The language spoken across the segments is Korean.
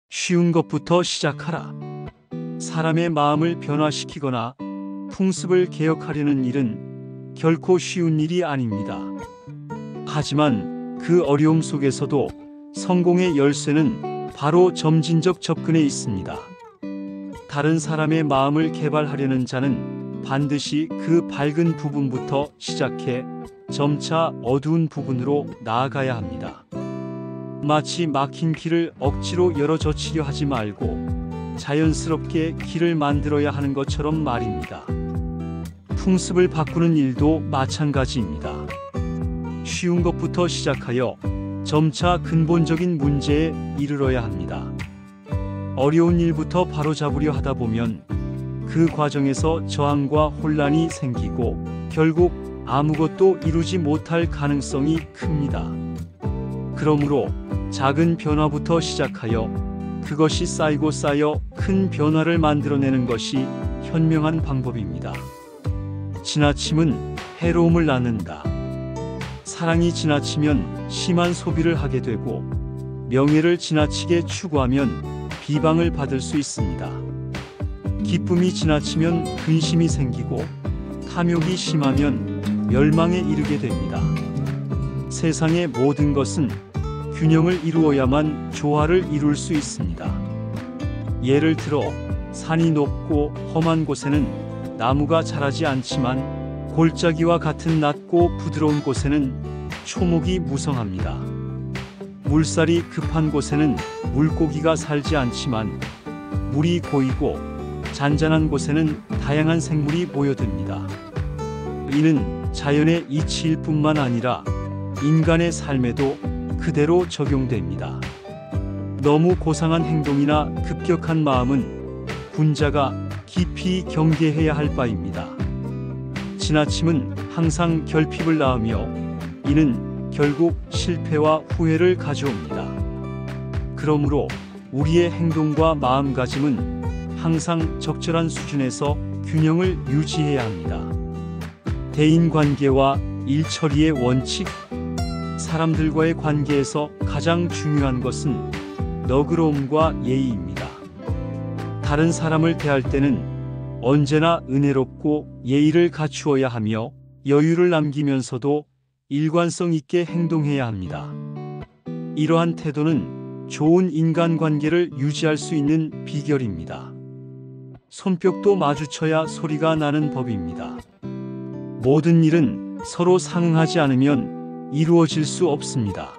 쉬운 것부터 시작하라. 사람의 마음을 변화시키거나 풍습을 개혁하려는 일은 결코 쉬운 일이 아닙니다. 하지만 그 어려움 속에서도 성공의 열쇠는 바로 점진적 접근에 있습니다. 다른 사람의 마음을 개발하려는 자는 반드시 그 밝은 부분부터 시작해 점차 어두운 부분으로 나아가야 합니다. 마치 막힌 길을 억지로 열어젖히려 하지 말고 자연스럽게 길을 만들어야 하는 것처럼 말입니다. 풍습을 바꾸는 일도 마찬가지입니다. 쉬운 것부터 시작하여 점차 근본적인 문제에 이르러야 합니다. 어려운 일부터 바로잡으려 하다 보면 그 과정에서 저항과 혼란이 생기고 결국 아무것도 이루지 못할 가능성이 큽니다. 그러므로 작은 변화부터 시작하여 그것이 쌓이고 쌓여 큰 변화를 만들어내는 것이 현명한 방법입니다. 지나침은 해로움을 낳는다. 사랑이 지나치면 심한 소비를 하게 되고 명예를 지나치게 추구하면 비방을 받을 수 있습니다. 기쁨이 지나치면 근심이 생기고 탐욕이 심하면 멸망에 이르게 됩니다. 세상의 모든 것은 균형을 이루어야만 조화를 이룰 수 있습니다. 예를 들어 산이 높고 험한 곳에는 나무가 자라지 않지만 골짜기와 같은 낮고 부드러운 곳에는 초목이 무성합니다. 물살이 급한 곳에는 물고기가 살지 않지만 물이 고이고 잔잔한 곳에는 다양한 생물이 모여듭니다. 이는 자연의 이치일 뿐만 아니라 인간의 삶에도 그대로 적용됩니다. 너무 고상한 행동이나 급격한 마음은 군자가 깊이 경계해야 할 바입니다. 지나침은 항상 결핍을 낳으며 이는 결국 실패와 후회를 가져옵니다. 그러므로 우리의 행동과 마음가짐은 항상 적절한 수준에서 균형을 유지해야 합니다. 대인관계와 일처리의 원칙. 사람들과의 관계에서 가장 중요한 것은 너그러움과 예의입니다. 다른 사람을 대할 때는 언제나 은혜롭고 예의를 갖추어야 하며 여유를 남기면서도 일관성 있게 행동해야 합니다. 이러한 태도는 좋은 인간관계를 유지할 수 있는 비결입니다. 손뼉도 마주쳐야 소리가 나는 법입니다. 모든 일은 서로 상응하지 않으면 이루어질 수 없습니다.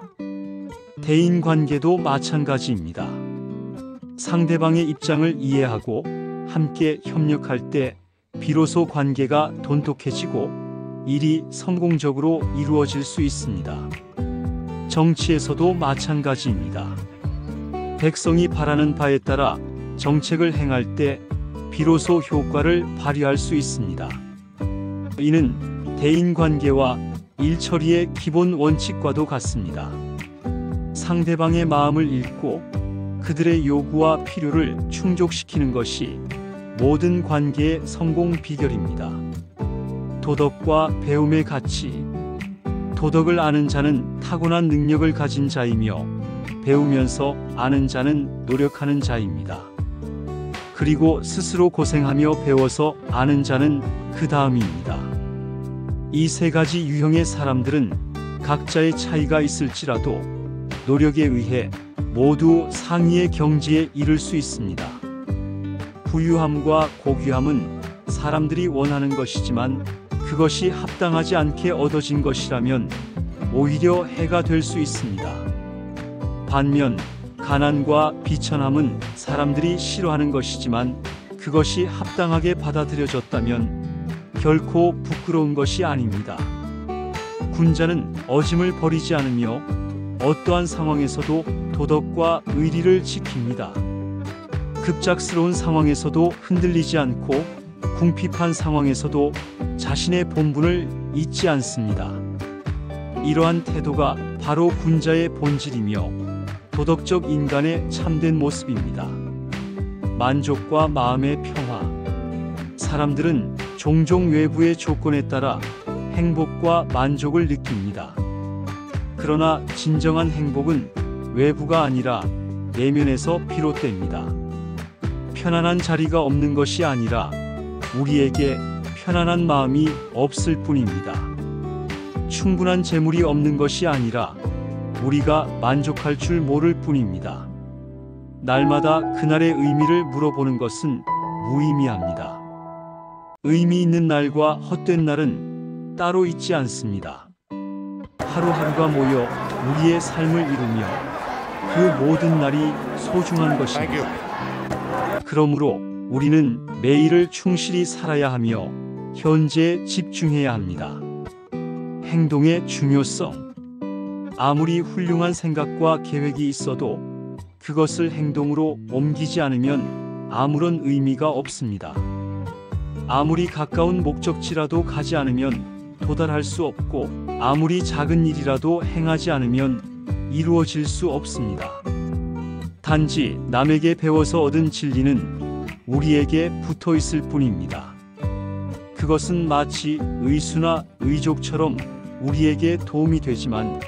대인관계도 마찬가지입니다. 상대방의 입장을 이해하고 함께 협력할 때 비로소 관계가 돈독해지고 일이 성공적으로 이루어질 수 있습니다. 정치에서도 마찬가지입니다. 백성이 바라는 바에 따라 정책을 행할 때 비로소 효과를 발휘할 수 있습니다. 이는 대인관계와 일처리의 기본 원칙과도 같습니다. 상대방의 마음을 읽고 그들의 요구와 필요를 충족시키는 것이 모든 관계의 성공 비결입니다. 도덕과 배움의 가치. 도덕을 아는 자는 타고난 능력을 가진 자이며 배우면서 아는 자는 노력하는 자입니다. 그리고 스스로 고생하며 배워서 아는 자는 그 다음입니다. 이 세 가지 유형의 사람들은 각자의 차이가 있을지라도 노력에 의해 모두 상위의 경지에 이를 수 있습니다. 부유함과 고귀함은 사람들이 원하는 것이지만 그것이 합당하지 않게 얻어진 것이라면 오히려 해가 될 수 있습니다. 반면 가난과 비천함은 사람들이 싫어하는 것이지만 그것이 합당하게 받아들여졌다면 결코 부끄러운 것이 아닙니다. 군자는 어짐을 버리지 않으며 어떠한 상황에서도 도덕과 의리를 지킵니다. 급작스러운 상황에서도 흔들리지 않고 궁핍한 상황에서도 자신의 본분을 잊지 않습니다. 이러한 태도가 바로 군자의 본질이며 도덕적 인간의 참된 모습입니다. 만족과 마음의 평화. 사람들은 종종 외부의 조건에 따라 행복과 만족을 느낍니다. 그러나 진정한 행복은 외부가 아니라 내면에서 비롯됩니다. 편안한 자리가 없는 것이 아니라 우리에게 편안한 마음이 없을 뿐입니다. 충분한 재물이 없는 것이 아니라 우리가 만족할 줄 모를 뿐입니다. 날마다 그날의 의미를 물어보는 것은 무의미합니다. 의미 있는 날과 헛된 날은 따로 있지 않습니다. 하루하루가 모여 우리의 삶을 이루며 그 모든 날이 소중한 것입니다. 그러므로 우리는 매일을 충실히 살아야 하며 현재에 집중해야 합니다. 행동의 중요성. 아무리 훌륭한 생각과 계획이 있어도 그것을 행동으로 옮기지 않으면 아무런 의미가 없습니다. 아무리 가까운 목적지라도 가지 않으면 도달할 수 없고 아무리 작은 일이라도 행하지 않으면 이루어질 수 없습니다. 단지 남에게 배워서 얻은 진리는 우리에게 붙어 있을 뿐입니다. 그것은 마치 의수나 의족처럼 우리에게 도움이 되지만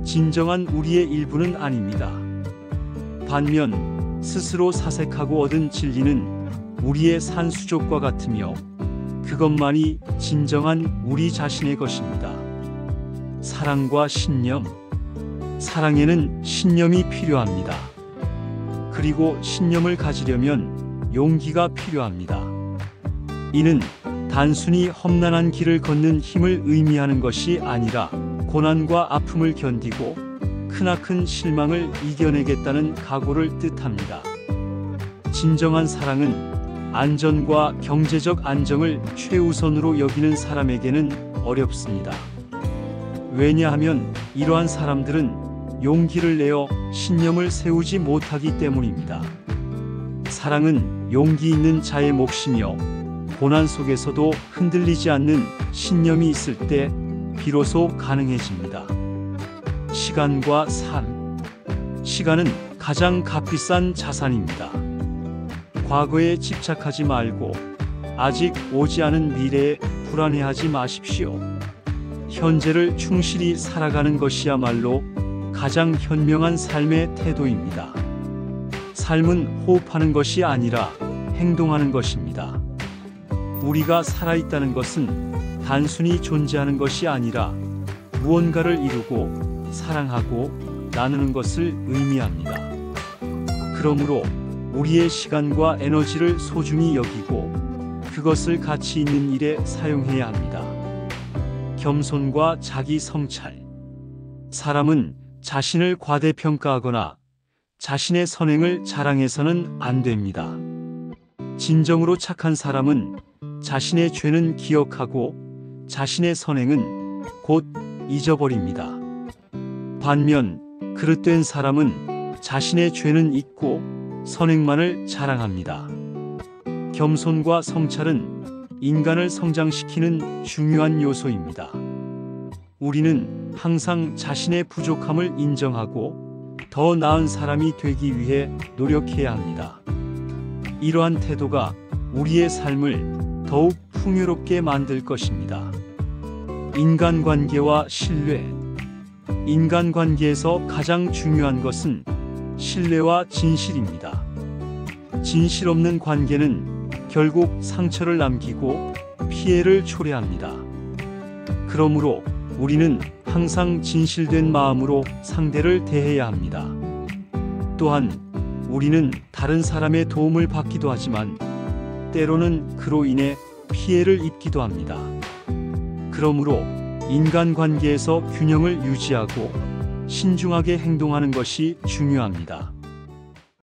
진정한 우리의 일부는 아닙니다. 반면 스스로 사색하고 얻은 진리는 우리의 산수족과 같으며 그것만이 진정한 우리 자신의 것입니다. 사랑과 신념. 사랑에는 신념이 필요합니다. 그리고 신념을 가지려면 용기가 필요합니다. 이는 단순히 험난한 길을 걷는 힘을 의미하는 것이 아니라 고난과 아픔을 견디고 크나큰 실망을 이겨내겠다는 각오를 뜻합니다. 진정한 사랑은 안전과 경제적 안정을 최우선으로 여기는 사람에게는 어렵습니다. 왜냐하면 이러한 사람들은 용기를 내어 신념을 세우지 못하기 때문입니다. 사랑은 용기 있는 자의 몫이며 고난 속에서도 흔들리지 않는 신념이 있을 때 비로소 가능해집니다. 시간과 삶. 시간은 가장 값비싼 자산입니다. 과거에 집착하지 말고 아직 오지 않은 미래에 불안해하지 마십시오. 현재를 충실히 살아가는 것이야말로 가장 현명한 삶의 태도입니다. 삶은 호흡하는 것이 아니라 행동하는 것입니다. 우리가 살아있다는 것은 단순히 존재하는 것이 아니라 무언가를 이루고 사랑하고 나누는 것을 의미합니다. 그러므로 우리의 시간과 에너지를 소중히 여기고 그것을 가치 있는 일에 사용해야 합니다. 겸손과 자기 성찰. 사람은 자신을 과대평가하거나 자신의 선행을 자랑해서는 안 됩니다. 진정으로 착한 사람은 자신의 죄는 기억하고 자신의 선행은 곧 잊어버립니다. 반면 그릇된 사람은 자신의 죄는 잊고 선행만을 자랑합니다. 겸손과 성찰은 인간을 성장시키는 중요한 요소입니다. 우리는 항상 자신의 부족함을 인정하고 더 나은 사람이 되기 위해 노력해야 합니다. 이러한 태도가 우리의 삶을 더욱 풍요롭게 만들 것입니다. 인간관계와 신뢰. 인간관계에서 가장 중요한 것은 신뢰와 진실입니다. 진실 없는 관계는 결국 상처를 남기고 피해를 초래합니다. 그러므로 우리는 항상 진실된 마음으로 상대를 대해야 합니다. 또한 우리는 다른 사람의 도움을 받기도 하지만 때로는 그로 인해 피해를 입기도 합니다. 그러므로 인간관계에서 균형을 유지하고 신중하게 행동하는 것이 중요합니다.